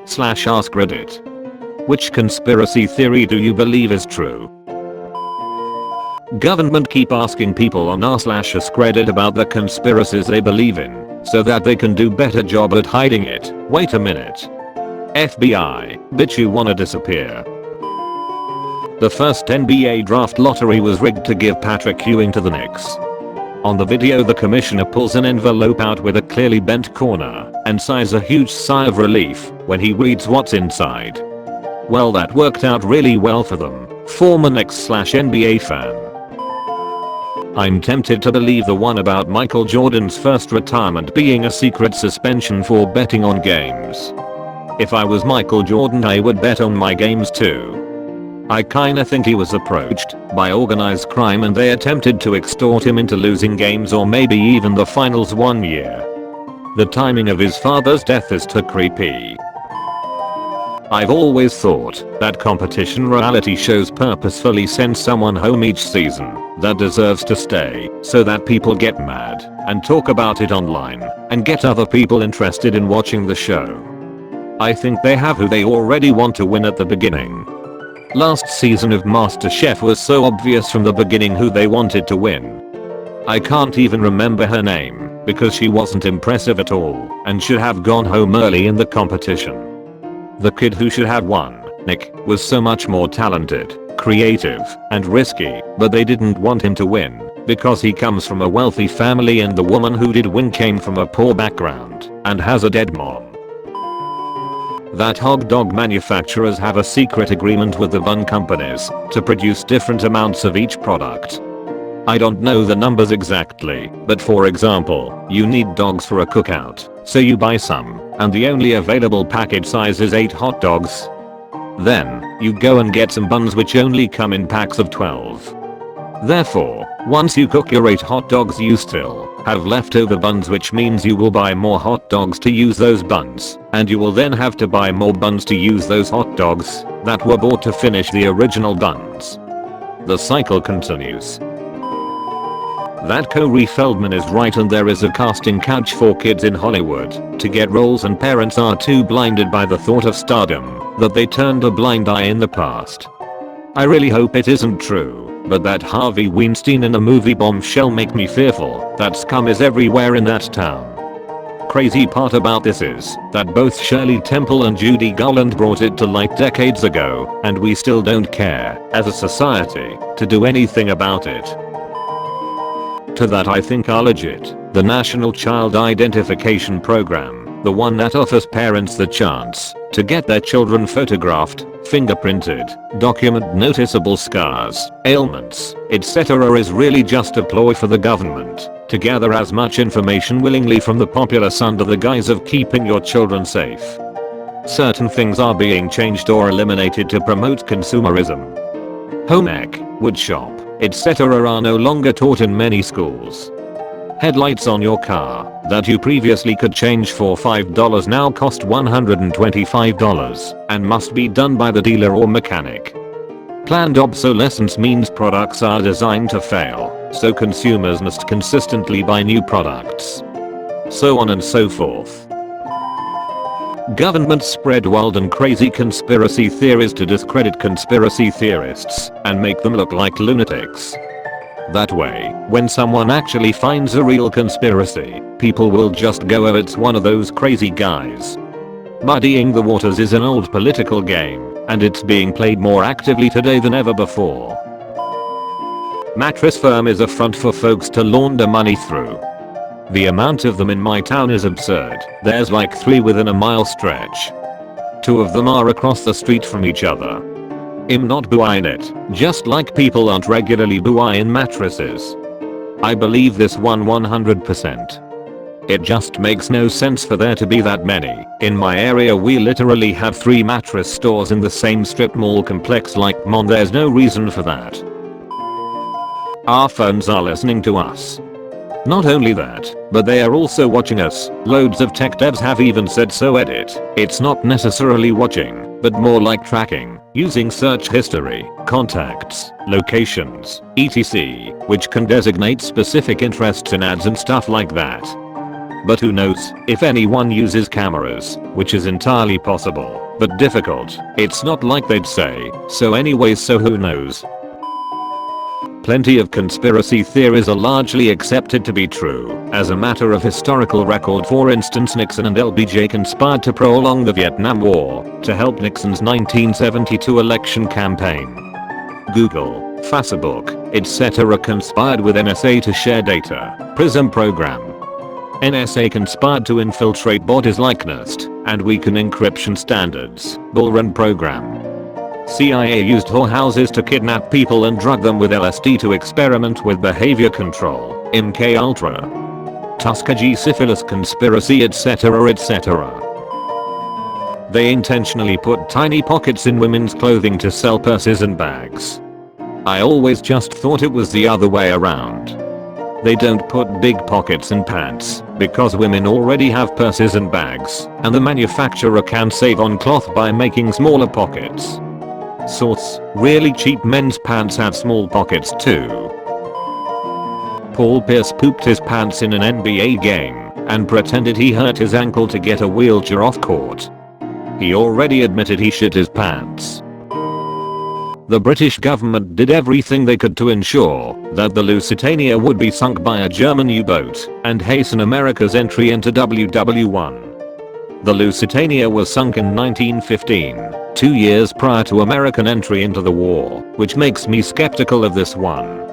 /AskReddit. Which conspiracy theory do you believe is true? Government keep asking people on r/AskReddit about the conspiracies they believe in, so that they can do better job at hiding it. Wait a minute. FBI, bitch, you wanna disappear. The first NBA draft lottery was rigged to give Patrick Ewing to the Knicks. On the video, the commissioner pulls an envelope out with a clearly bent corner and sighs a huge sigh of relief when he reads what's inside. Well, that worked out really well for them. Former Knicks/NBA fan. I'm tempted to believe the one about Michael Jordan's first retirement being a secret suspension for betting on games. If I was Michael Jordan, I would bet on my games too. I kinda think he was approached by organized crime and they attempted to extort him into losing games or maybe even the finals one year. The timing of his father's death is too creepy. I've always thought that competition reality shows purposefully send someone home each season that deserves to stay so that people get mad and talk about it online and get other people interested in watching the show. I think they have who they already want to win at the beginning. Last season of MasterChef was so obvious from the beginning who they wanted to win. I can't even remember her name because she wasn't impressive at all and should have gone home early in the competition. The kid who should have won, Nick, was so much more talented, creative, and risky, but they didn't want him to win because he comes from a wealthy family and the woman who did win came from a poor background and has a dead mom. That hot dog manufacturers have a secret agreement with the bun companies to produce different amounts of each product. I don't know the numbers exactly, but for example, you need dogs for a cookout, so you buy some, and the only available package size is 8 hot dogs. Then, you go and get some buns which only come in packs of 12. Therefore, once you cook your 8 hot dogs you still have leftover buns, which means you will buy more hot dogs to use those buns, and you will then have to buy more buns to use those hot dogs that were bought to finish the original buns. The cycle continues. That Corey Feldman is right, and there is a casting couch for kids in Hollywood to get roles, and parents are too blinded by the thought of stardom that they turned a blind eye in the past. I really hope it isn't true, but that Harvey Weinstein in a movie Bombshell make me fearful that scum is everywhere in that town. Crazy part about this is that both Shirley Temple and Judy Garland brought it to light decades ago, and we still don't care, as a society, to do anything about it. To that I think are legit the National Child Identification Program, the one that offers parents the chance to get their children photographed, fingerprinted, document noticeable scars, ailments, etc. is really just a ploy for the government to gather as much information willingly from the populace under the guise of keeping your children safe. Certain things are being changed or eliminated to promote consumerism. Home ec, woodshop, etc. are no longer taught in many schools. Headlights on your car that you previously could change for $5 now cost $125 and must be done by the dealer or mechanic. Planned obsolescence means products are designed to fail, so consumers must consistently buy new products. So on and so forth. Governments spread wild and crazy conspiracy theories to discredit conspiracy theorists and make them look like lunatics. That way, when someone actually finds a real conspiracy, people will just go, oh, it's one of those crazy guys. Muddying the waters is an old political game, and it's being played more actively today than ever before. Mattress firm is a front for folks to launder money through. The amount of them in my town is absurd. There's like 3 within a mile stretch. 2 of them are across the street from each other. I'm not buying it, just like people aren't regularly buying mattresses. I believe this one 100%. It just makes no sense for there to be that many. In my area we literally have 3 mattress stores in the same strip mall complex. Like, mon, there's no reason for that. Our phones are listening to us. Not only that, but they are also watching us. Loads of tech devs have even said so. Edit. It's not necessarily watching. but more like tracking, using search history, contacts, locations, etc., which can designate specific interests in ads and stuff like that. But who knows if anyone uses cameras, which is entirely possible, but difficult. It's not like they'd say so anyways, so who knows. Plenty of conspiracy theories are largely accepted to be true. As a matter of historical record, for instance, Nixon and LBJ conspired to prolong the Vietnam War to help Nixon's 1972 election campaign. Google, Facebook, etc. conspired with NSA to share data. PRISM program. NSA conspired to infiltrate bodies like NIST and weaken encryption standards. Bull Run program. CIA used whorehouses to kidnap people and drug them with LSD to experiment with behavior control. MK Ultra. Tuskegee syphilis conspiracy, etc. etc. They intentionally put tiny pockets in women's clothing to sell purses and bags. I always just thought it was the other way around. They don't put big pockets in pants because women already have purses and bags, and the manufacturer can save on cloth by making smaller pockets. Source: really cheap men's pants have small pockets too. Paul Pierce pooped his pants in an NBA game and pretended he hurt his ankle to get a wheelchair off court. He already admitted he shit his pants. The British government did everything they could to ensure that the Lusitania would be sunk by a German U-boat and hasten America's entry into WW1. The Lusitania was sunk in 1915, 2 years prior to American entry into the war, which makes me skeptical of this one.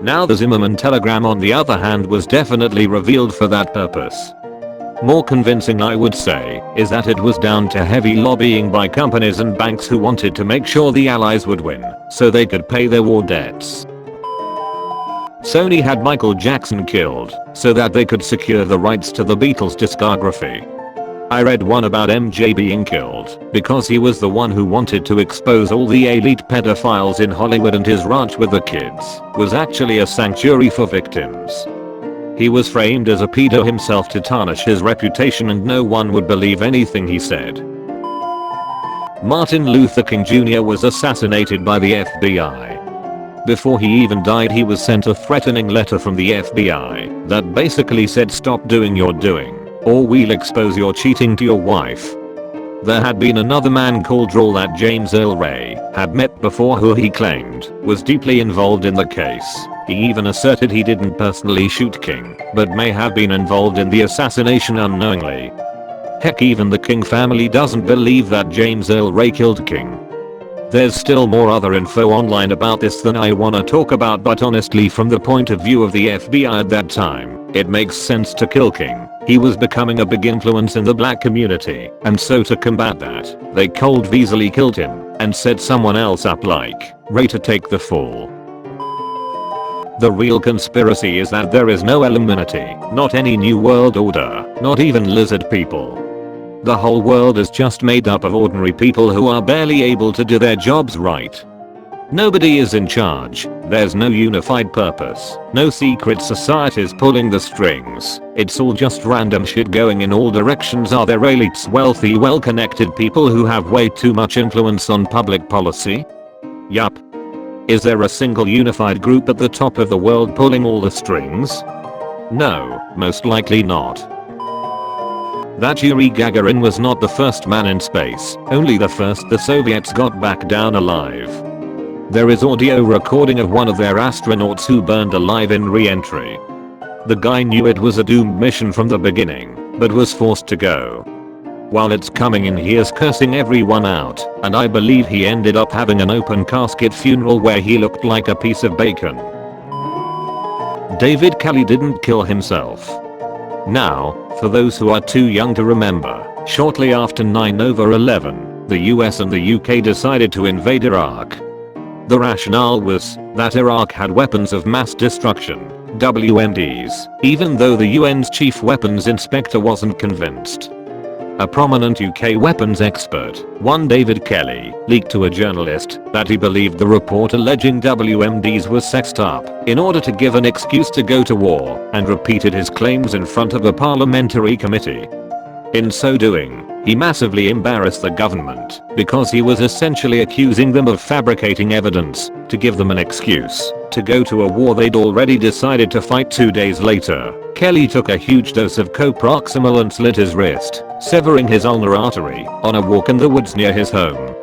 Now the Zimmerman telegram, on the other hand, was definitely revealed for that purpose. More convincing, I would say, is that it was down to heavy lobbying by companies and banks who wanted to make sure the Allies would win so they could pay their war debts. Sony had Michael Jackson killed so that they could secure the rights to the Beatles discography. I read one about MJ being killed because he was the one who wanted to expose all the elite pedophiles in Hollywood, and his ranch with the kids was actually a sanctuary for victims. He was framed as a pedo himself to tarnish his reputation, and no one would believe anything he said. Martin Luther King Jr. was assassinated by the FBI. Before he even died, he was sent a threatening letter from the FBI that basically said, "Stop doing your doing, or we'll expose your cheating to your wife." There had been another man called Raul that James Earl Ray had met before, who he claimed was deeply involved in the case. He even asserted he didn't personally shoot King, but may have been involved in the assassination unknowingly. Heck, even the King family doesn't believe that James Earl Ray killed King. There's still more other info online about this than I wanna talk about, but honestly, from the point of view of the FBI at that time, it makes sense to kill King. He was becoming a big influence in the black community, and so to combat that, they cold visely killed him and set someone else up like Ray to take the fall. The real conspiracy is that there is no Illuminati, not any new world order, not even lizard people. The whole world is just made up of ordinary people who are barely able to do their jobs right. Nobody is in charge, there's no unified purpose, no secret societies pulling the strings, it's all just random shit going in all directions. Are there elites, wealthy, well-connected people who have way too much influence on public policy? Yup. Is there a single unified group at the top of the world pulling all the strings? No, most likely not. That Yuri Gagarin was not the first man in space, only the first the Soviets got back down alive. There is audio recording of one of their astronauts who burned alive in re-entry. The guy knew it was a doomed mission from the beginning, but was forced to go. While it's coming in, he is cursing everyone out, and I believe he ended up having an open casket funeral where he looked like a piece of bacon. David Kelly didn't kill himself. Now, for those who are too young to remember, shortly after 9/11, the US and the UK decided to invade Iraq. The rationale was that Iraq had weapons of mass destruction, WMDs, even though the UN's chief weapons inspector wasn't convinced. A prominent UK weapons expert, one David Kelly, leaked to a journalist that he believed the report alleging WMDs was sexed up in order to give an excuse to go to war, and repeated his claims in front of a parliamentary committee. In so doing, He massively embarrassed the government because he was essentially accusing them of fabricating evidence to give them an excuse to go to a war they'd already decided to fight 2 days later. Kelly took a huge dose of coproximal and slit his wrist, severing his ulnar artery on a walk in the woods near his home.